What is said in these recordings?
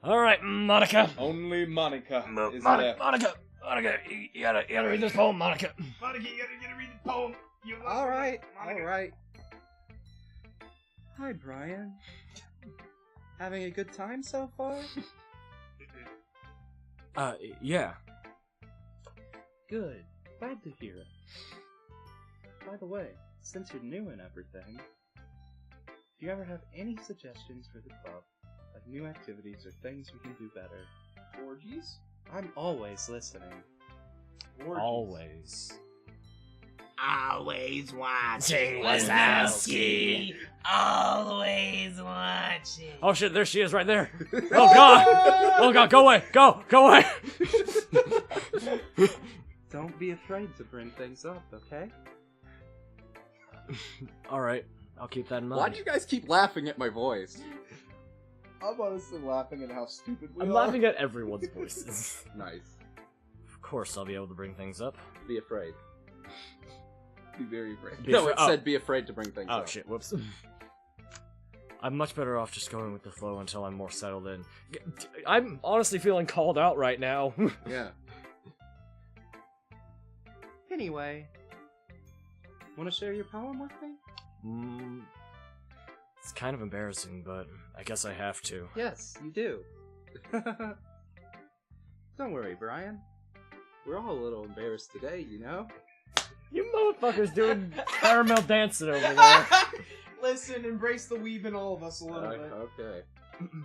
Alright, Monica. Only Monica is Monica, left. Monica, you gotta read this poem, Monica. Monica, you gotta read the poem. Alright. Hi, Brian. Having a good time so far? Yeah. Good. Glad to hear it. By the way, since you're new and everything, if you ever have any suggestions for the club, like new activities or things we can do better, Orgies? I'm always listening. Orgies. Always. Always watching Wazowski. Always watching. Oh shit, there she is right there. Oh god! Oh god, go away! Go away! Don't be afraid to bring things up, okay? Alright, I'll keep that in mind. Why do you guys keep laughing at my voice? I'm honestly laughing at how stupid we I'm are. laughing at everyone's voices. Nice. Of course I'll be able to bring things up. Be afraid. Be very brave. Be No, afra- it said be afraid to bring things Oh up. shit, whoops. I'm much better off just going with the flow until I'm more settled in. I'm honestly feeling called out right now. Yeah. Anyway, want to share your poem with me? It's kind of embarrassing, but I guess I have to. Yes, you do. Don't worry, Brian. We're all a little embarrassed today, you know? You motherfuckers doing caramel dancing over there. Listen, embrace the weeb in all of us a little bit. Okay.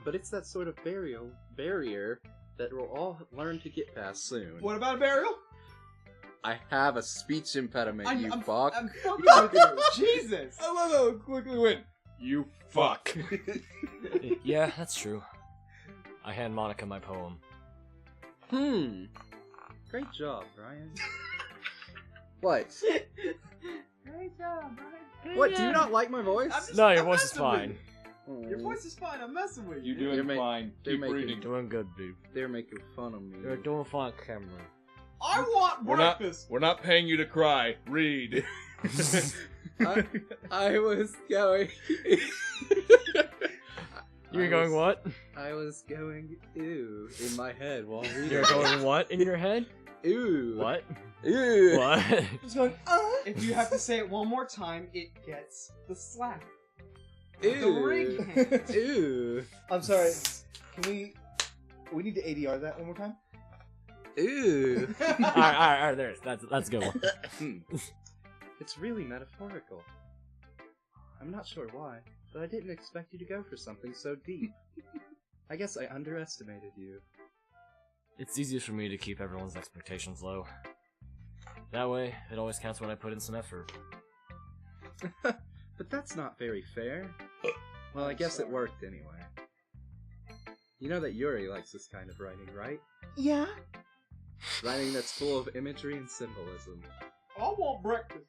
But it's that sort of barrier that we'll all learn to get past soon. What about a burial? I have a speech impediment, you fuck. I'm fucking with you. Jesus. I love how it quickly went. You fuck. Yeah, that's true. I hand Monica my poem. Great job, Brian. What? Great job, Brian. What, do you not like my voice? No, your I'm voice is messing with fine. you. Your voice is fine. I'm messing with you. You're doing They're fine. they're Keep making- reading. Doing good, dude. They're making fun of me. You're doing fine, Cameron. I want breakfast. We're not paying you to cry. Read. I was going... You're going what? I was going ew in my head while reading. You're going what in your head? Ew. What? Ew. What? Just going, If you have to say it one more time, it gets the slap. The ring Ew. hand. Ew. I'm sorry. Can we need to ADR that one more time? Ew. Alright, there it is. That's a good one. It's really metaphorical. I'm not sure why, but I didn't expect you to go for something so deep. I guess I underestimated you. It's easiest for me to keep everyone's expectations low. That way, it always counts when I put in some effort. But that's not very fair. Well, I guess it worked anyway. You know that Yuri likes this kind of writing, right? Yeah. Writing that's full of imagery and symbolism. I want breakfast.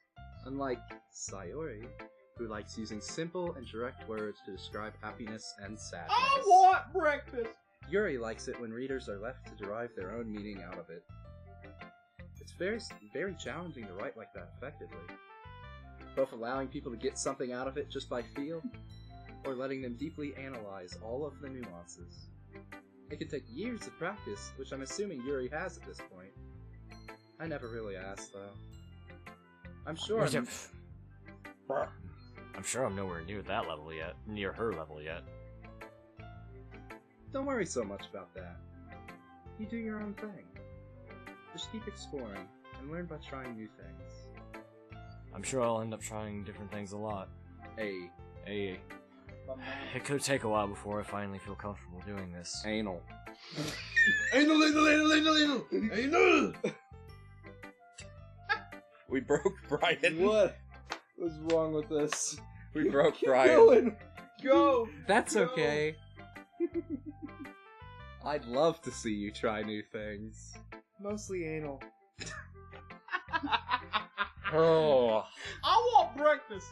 Unlike Sayori, who likes using simple and direct words to describe happiness and sadness. I want breakfast. Yuri likes it when readers are left to derive their own meaning out of it. It's very challenging to write like that effectively. Both allowing people to get something out of it just by feel, or letting them deeply analyze all of the nuances. It can take years of practice, which I'm assuming Yuri has at this point. I never really asked, though. I'm sure I'm sure I'm nowhere near that level yet. Near her level yet. Don't worry so much about that. You do your own thing. Just keep exploring, and learn by trying new things. I'm sure I'll end up trying different things a lot. Hey, It could take a while before I finally feel comfortable doing this. Anal. Anal. We broke Brian. What was wrong with this? We broke Keep Brian. going. Go. that's Go. okay. I'd love to see you try new things. Mostly anal. Oh. I want breakfast.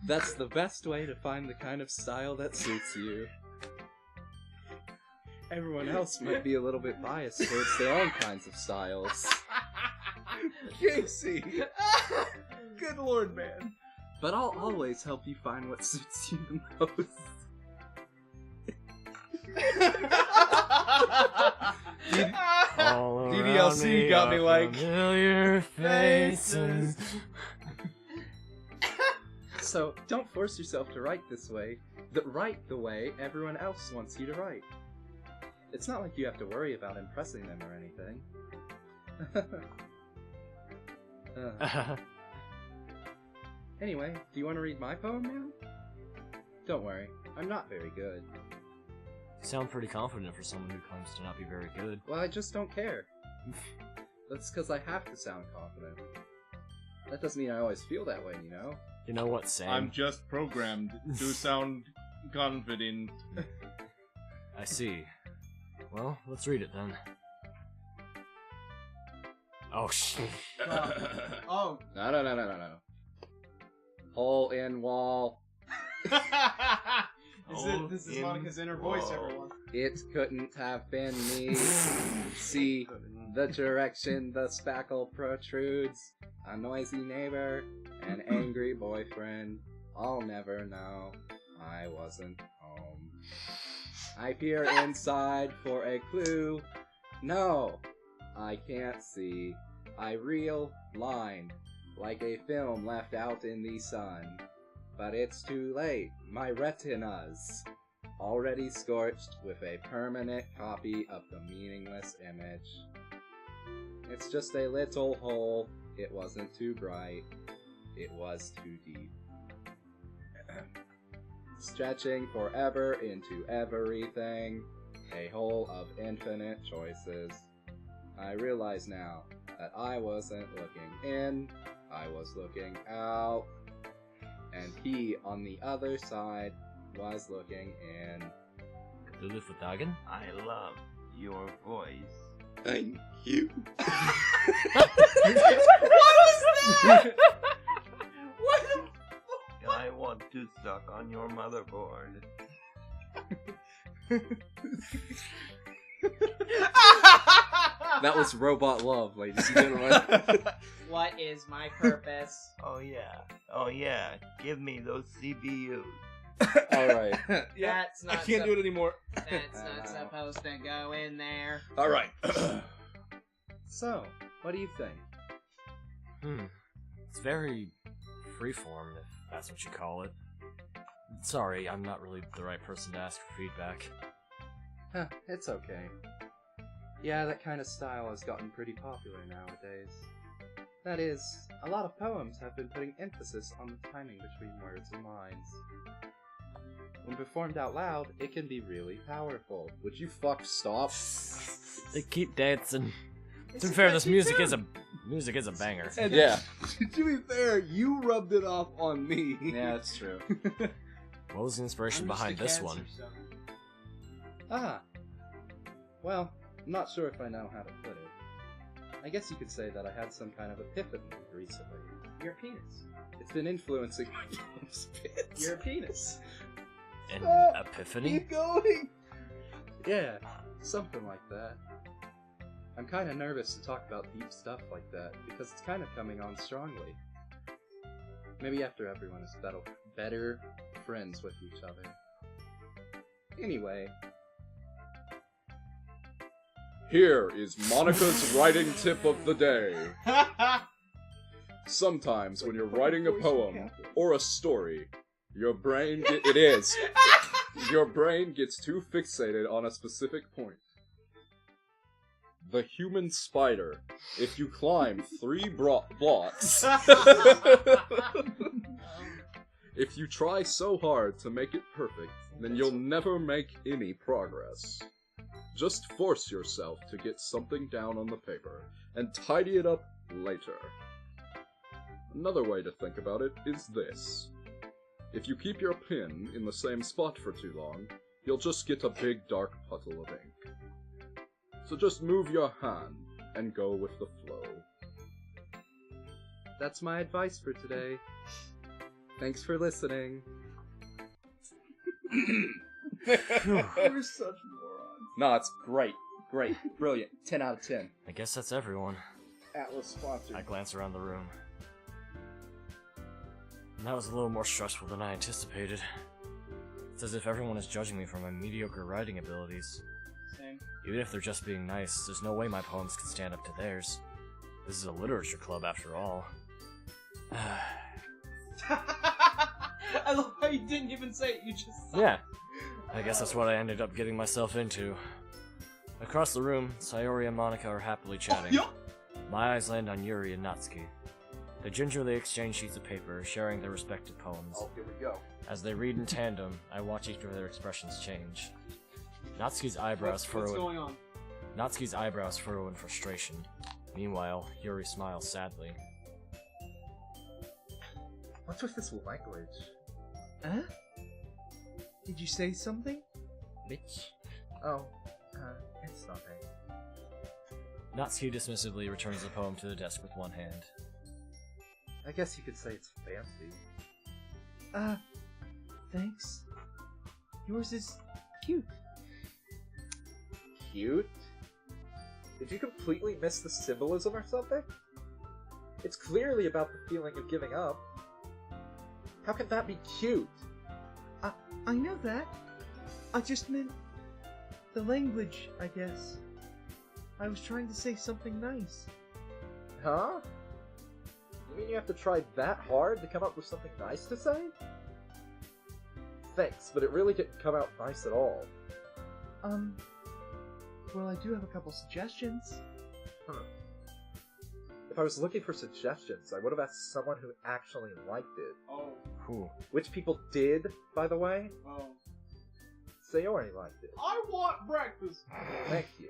That's the best way to find the kind of style that suits you. Everyone else might be a little bit biased towards their own kinds of styles. Casey! Good lord, man. But I'll always help you find what suits you the most. All DDLC around me got me are like, familiar faces. So don't force yourself to write this way. Write the way everyone else wants you to write. It's not like you have to worry about impressing them or anything. Anyway, do you want to read my poem now? Don't worry, I'm not very good. You sound pretty confident for someone who claims to not be very good. Well, I just don't care. That's because I have to sound confident. That doesn't mean I always feel that way, you know? You know what, Sam? I'm just programmed to sound confident. I see. Well, let's read it then. Oh, shit. Oh. No. Hole in wall. This is Monica's inner voice, everyone. It couldn't have been me. See the direction the spackle protrudes. A noisy neighbor, an angry boyfriend. I'll never know. I wasn't home. I peer inside for a clue. No, I can't see. I reel line like a film left out in the sun. But it's too late. My retinas already scorched with a permanent copy of the meaningless image. It's just a little hole. It wasn't too bright. It was too deep. Stretching forever into everything. A hole of infinite choices. I realize now that I wasn't looking in. I was looking out. And he, on the other side, was looking in. Cthulhu Futagan? I love your voice. Thank you. What was that? What the I want to suck on your motherboard. That was robot love, ladies and gentlemen. What is my purpose? Oh yeah, give me those CBUs. Alright. Yeah, That's not I can't do it anymore. That's not supposed to go in there. Alright. So, what do you think? It's very freeform, if that's what you call it. Sorry, I'm not really the right person to ask for feedback. Huh, it's okay. Yeah, that kind of style has gotten pretty popular nowadays. That is, a lot of poems have been putting emphasis on the timing between words and lines. When performed out loud, it can be really powerful. Would you fuck stop? They keep dancing. To be fair, this music is a banger. And Yeah. to be fair, you rubbed it off on me. Yeah, that's true. What was the inspiration behind this one? Ah. Well, I'm not sure if I know how to put it. I guess you could say that I had some kind of epiphany recently. Your penis. It's been influencing my spit. Your penis. An Stop. epiphany? Keep going. Yeah, something like that. I'm kind of nervous to talk about deep stuff like that, because it's kind of coming on strongly. Maybe after everyone is better friends with each other. Anyway. Here is Monica's writing tip of the day. Sometimes when you're writing a poem or a story, your brain your brain gets too fixated on a specific point. The human spider. If you climb 3 blocks, if you try so hard to make it perfect, then you'll never make any progress. Just force yourself to get something down on the paper, and tidy it up later. Another way to think about it is this. If you keep your pen in the same spot for too long, you'll just get a big dark puddle of ink. So just move your hand and go with the flow. That's my advice for today. Thanks for listening. We're such morons. No, it's great. Great. Brilliant. 10 out of 10. I guess that's everyone. Atlas sponsored. I glance around the room. And that was a little more stressful than I anticipated. It's as if everyone is judging me for my mediocre writing abilities. Same. Even if they're just being nice, there's no way my poems can stand up to theirs. This is a literature club after all. I love how you didn't even say it, you just said Yeah, I guess that's what I ended up getting myself into. Across the room, Sayori and Monica are happily chatting. Yup. My eyes land on Yuri and Natsuki. They gingerly exchange sheets of paper, sharing their respective poems. Oh, here we go. As they read in tandem, I watch each of their expressions change. Natsuki's eyebrows What's furrow. going on? Natsuki's eyebrows furrow in frustration. Meanwhile, Yuri smiles sadly. What's with this language? Huh? Did you say something? Bitch. Oh, it's nothing. Natsuki dismissively returns the poem to the desk with one hand. I guess you could say it's fancy. Thanks. Yours is cute. Cute? Did you completely miss the symbolism or something? It's clearly about the feeling of giving up. How can that be cute? I know that. I just meant the language, I guess. I was trying to say something nice. Huh? You mean you have to try that hard to come up with something nice to say? Thanks, but it really didn't come out nice at all. Well, I do have a couple suggestions. If I was looking for suggestions, I would have asked someone who actually liked it. Oh, Whew. Which people did, by the way. oh. Sayori liked it. I want breakfast. Thank you.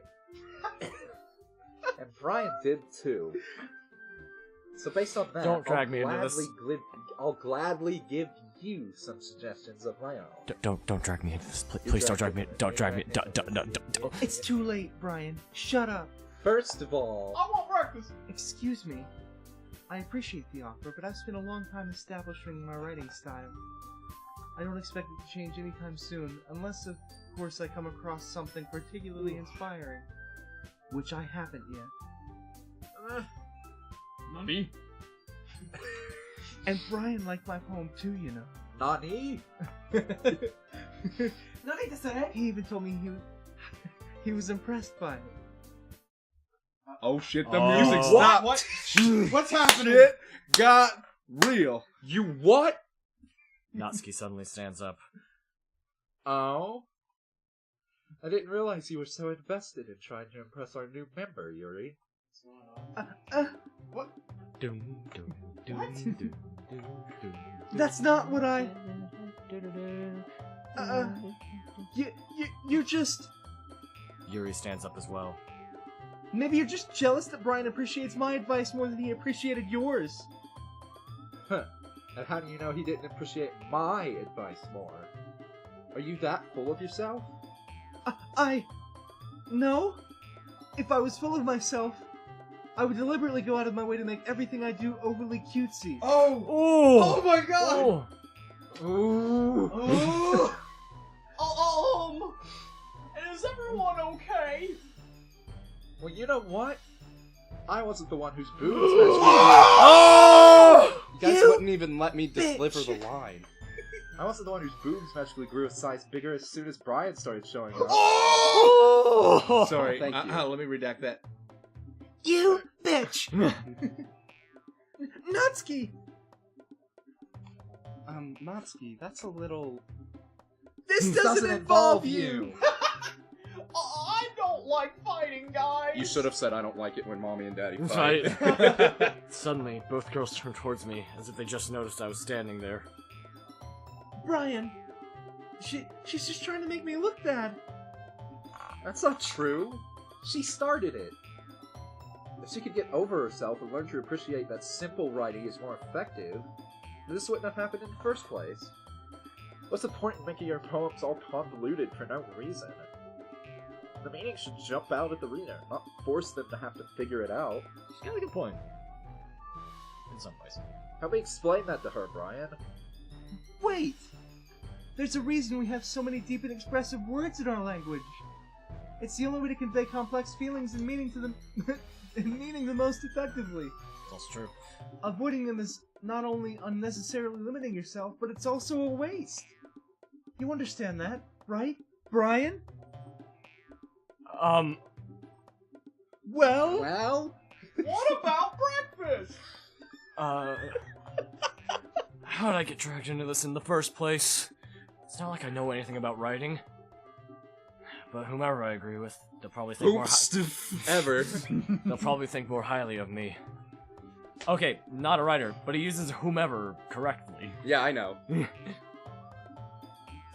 And Brian did too. So based on that, Don't drag me into this. I'll gladly give you some suggestions of my own. Don't drag me into this. Please don't drag me. Don't drag me. Don't. It's too late, Brian. Shut up. First of all, I want breakfast. Excuse me. I appreciate the offer, but I've spent a long time establishing my writing style. I don't expect it to change anytime soon, unless, of course, I come across something particularly inspiring. Which I haven't yet. Nani? And Brian liked my poem too, you know. Nani? Nothing to say. He even told me he was impressed by it. Oh shit, the Oh. music stopped. What? What's happening? Shit got real. You what? Natsuki suddenly stands up. Oh? I didn't realize you were so invested in trying to impress our new member, Yuri. What? Doom, doom, doom, What? doom, doom, doom. That's not what I... You just... Yuri stands up as well. Maybe you're just jealous that Brian appreciates my advice more than he appreciated yours. Huh. And how do you know he didn't appreciate my advice more? Are you that full of yourself? No. If I was full of myself, I would deliberately go out of my way to make everything I do overly cutesy. Oh! Oh! Oh my god! Oh! Oh! Is everyone okay? Well, you know what? I wasn't the one whose boobs magically Oh! You guys You wouldn't even let me deliver bitch. the line. I wasn't the one whose boobs magically grew a size bigger as soon as Brian started showing up. Oh! Sorry, Thank you. let me redact that. You bitch! Natsuki! Natsuki, that's a little... This doesn't involve you! I don't like fighting, guys. You should have said I don't like it when mommy and daddy Right. fight. Suddenly, both girls turn towards me, as if they just noticed I was standing there. Brian, she's just trying to make me look bad. That's not true. She started it. If she could get over herself and learn to appreciate that simple writing is more effective, this wouldn't have happened in the first place. What's the point in making your poems all convoluted for no reason? The meaning should jump out at the reader, not force them to have to figure it out. She's got a good point. In some ways. Help me explain that to her, Brian. Wait! There's a reason we have so many deep and expressive words in our language. It's the only way to convey complex feelings and meaning to them. and meaning the most effectively. That's true. Avoiding them is not only unnecessarily limiting yourself, but it's also a waste. You understand that, right, Brian? Well? Well? What about breakfast? How'd I get dragged into this in the first place? It's not like I know anything about writing. But whomever I agree with, they'll probably think Ever. they'll probably think more highly of me. Okay, not a writer, but he uses whomever correctly. Yeah, I know.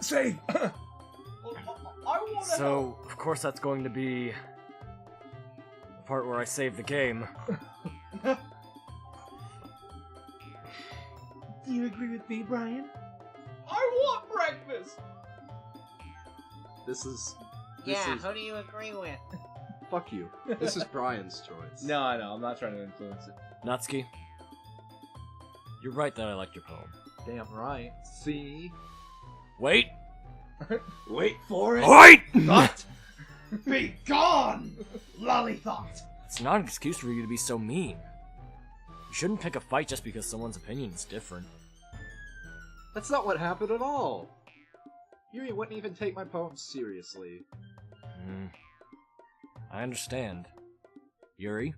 Save! I want to So, of course that's going to be the part where I save the game. Do you agree with me, Brian? I want breakfast. This is... Who do you agree with? Fuck you. This is Brian's choice. No, I know. I'm not trying to influence it. Natsuki, you're right that I liked your poem. Damn right. See? Wait! Wait for it. Wait! Thought. Be gone, lollythought. It's not an excuse for you to be so mean. You shouldn't pick a fight just because someone's opinion is different. That's not what happened at all. Yuri wouldn't even take my poems seriously. I understand. Yuri?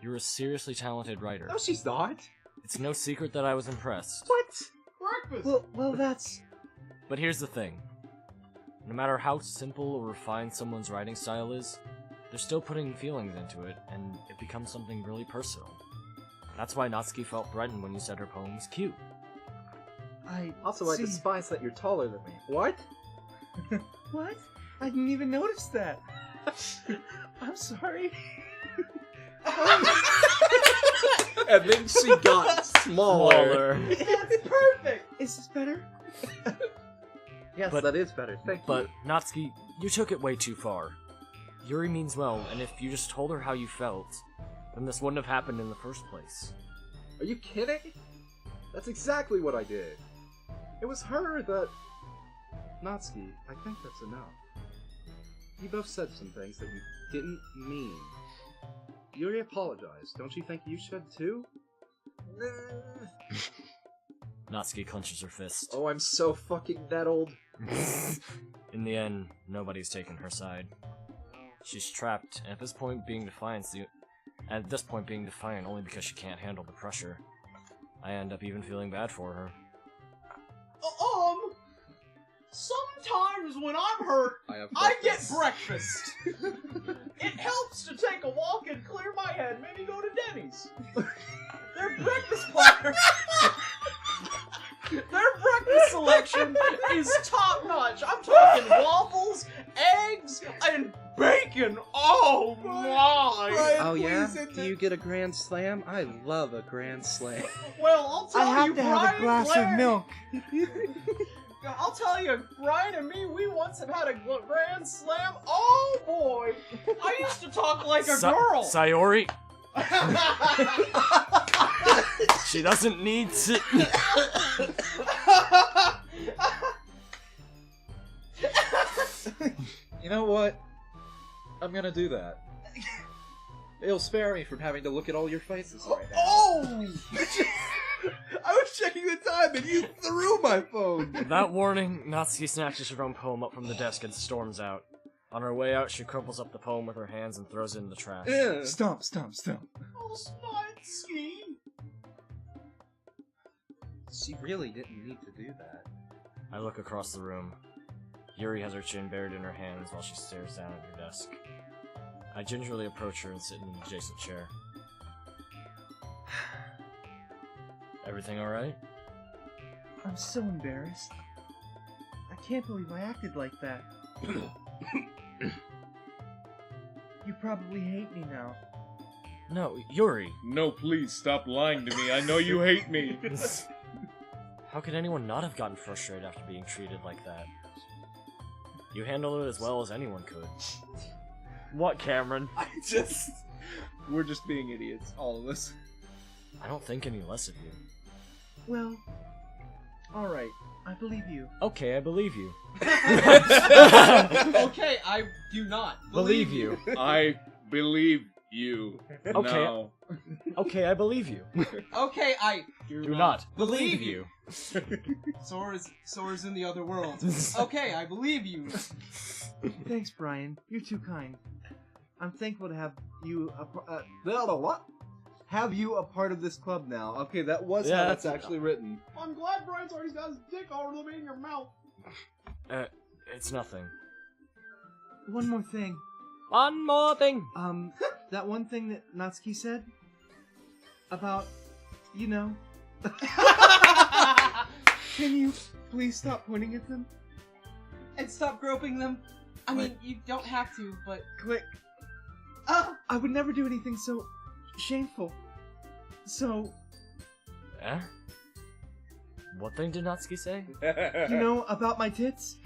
You're a seriously talented writer. No, she's not. It's no secret that I was impressed. What? Breakfast. Well, that's... But here's the thing. No matter how simple or refined someone's writing style is, they're still putting feelings into it, and it becomes something really personal. That's why Natsuki felt threatened when you said her poem was cute. I I despise that you're taller than me. What? What? I didn't even notice that. I'm sorry. And then she got smaller. That's perfect. Is this better? Yes, But- that is better. Thank you. But, Natsuki, you took it way too far. Yuri means well, and if you just told her how you felt, then this wouldn't have happened in the first place. Are you kidding? That's exactly what I did. It was her that... Natsuki, I think that's enough. You both said some things that you didn't mean. Yuri apologized. Don't you think you should too? Natsuki clenches her fist. Oh, I'm so fucking that old. In the end, nobody's taken her side. She's trapped, and at this point being defiant only because she can't handle the pressure. I end up even feeling bad for her. Sometimes when I'm hurt, I get breakfast. It helps to take a walk and clear my head. Maybe go to Denny's. Their breakfast platter. Their breakfast selection is top notch. I'm talking waffles, eggs, and bacon. Oh my! Oh yeah? Do you get a grand slam? I love a grand slam. Well, I'll tell I have you, to Brian have a glass Blair, of milk. I'll tell you, Brian and me, we once have had a grand slam. Oh boy! I used to talk like a girl. Sayori? She doesn't need to... You know what? I'm gonna do that. It'll spare me from having to look at all your faces right now. Oh! I was checking the time and you threw my phone. Without warning, Natsuki snatches her own poem up from the desk and storms out. On her way out, she crumples up the poem with her hands and throws it in the trash. Stomp. Oh, Snitsky. She really didn't need to do that. I look across the room. Yuri has her chin buried in her hands while she stares down at her desk. I gingerly approach her and sit in an adjacent chair. Everything alright? I'm so embarrassed. I can't believe I acted like that. You probably hate me now. No, Yuri! No, please stop lying to me. I know you hate me. How could anyone not have gotten frustrated after being treated like that? You handled it as well as anyone could. What, Cameron? We're just being idiots, all of us. I don't think any less of you. Well, Alright, I believe you. Okay, I believe you. Okay, I do not Believe you. I believe you. Okay. Now. Okay, I believe you. Okay, I Do not believe you. Sora's in the other world. Okay, I believe you. Thanks, Brian. You're too kind. I'm thankful to have you What? Have you a part of this club now? Okay, that was Yeah, how that's that's- actually written. I'm glad Brian's already got his dick all over in your mouth. It's nothing. One more thing. One more thing. That one thing that Natsuki said about, you know. Can you please stop pointing at them? And stop groping them. I mean, you don't have to, but Click. I would never do anything so shameful. So, Eh? What thing did Natsuki say? you know about my tits?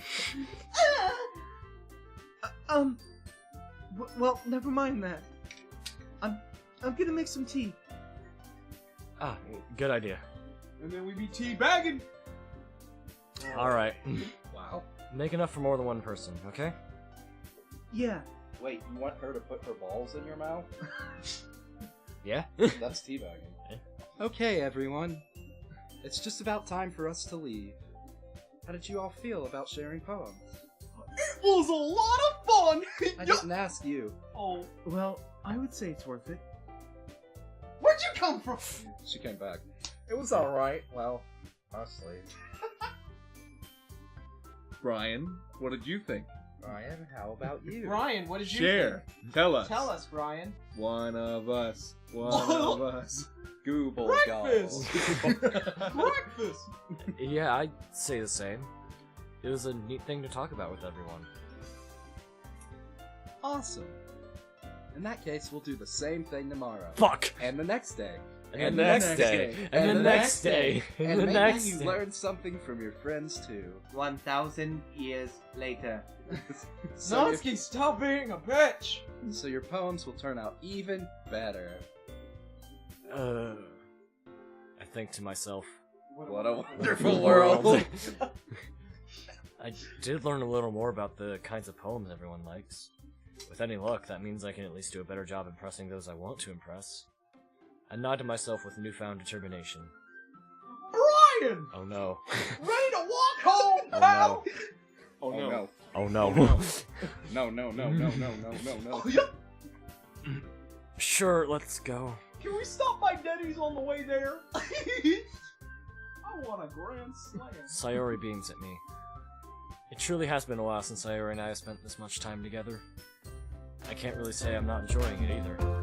Well, never mind that. I'm gonna make some tea. Ah, good idea. and then we be teabagging. Alright. Wow. Make enough for more than one person, okay? Yeah. Wait, you want her to put her balls in your mouth? Yeah? That's teabagging. Okay, everyone. It's just about time for us to leave. How did you all feel about sharing poems? It was a lot of fun. I didn't ask you. Oh, Well, I would say it's worth it. where'd you come from? She came back. It was alright. Well, honestly. Brian, what did you think? Ryan, how about you? Brian, what did you Share. Tell us. Tell us, Brian. One of us. One of us. Google Breakfast. Breakfast. Yeah, I'd say the same. It was a neat thing to talk about with everyone. Awesome. In that case, we'll do the same thing tomorrow. Fuck! And the next day. And the next day. And the next day. And And the maybe next you day. learn something from your friends too. 1,000 years later. So, Natsuki, stop being a bitch. so your poems will turn out even better. I think to myself, What a wonderful world. I did learn a little more about the kinds of poems everyone likes. With any luck, that means I can at least do a better job impressing those I want to impress. I nod to myself with newfound determination. Brian, Oh no. ready to walk home, Oh pal? no. Oh no. Oh no. No, no, no, no, no, no, no, no. Oh, yep. Sure, let's go. Can we stop by Denny's on the way there? I want a grand slam. Sayori beams at me. It truly has been a while since Sayori and I have spent this much time together. I can't really say I'm not enjoying it either.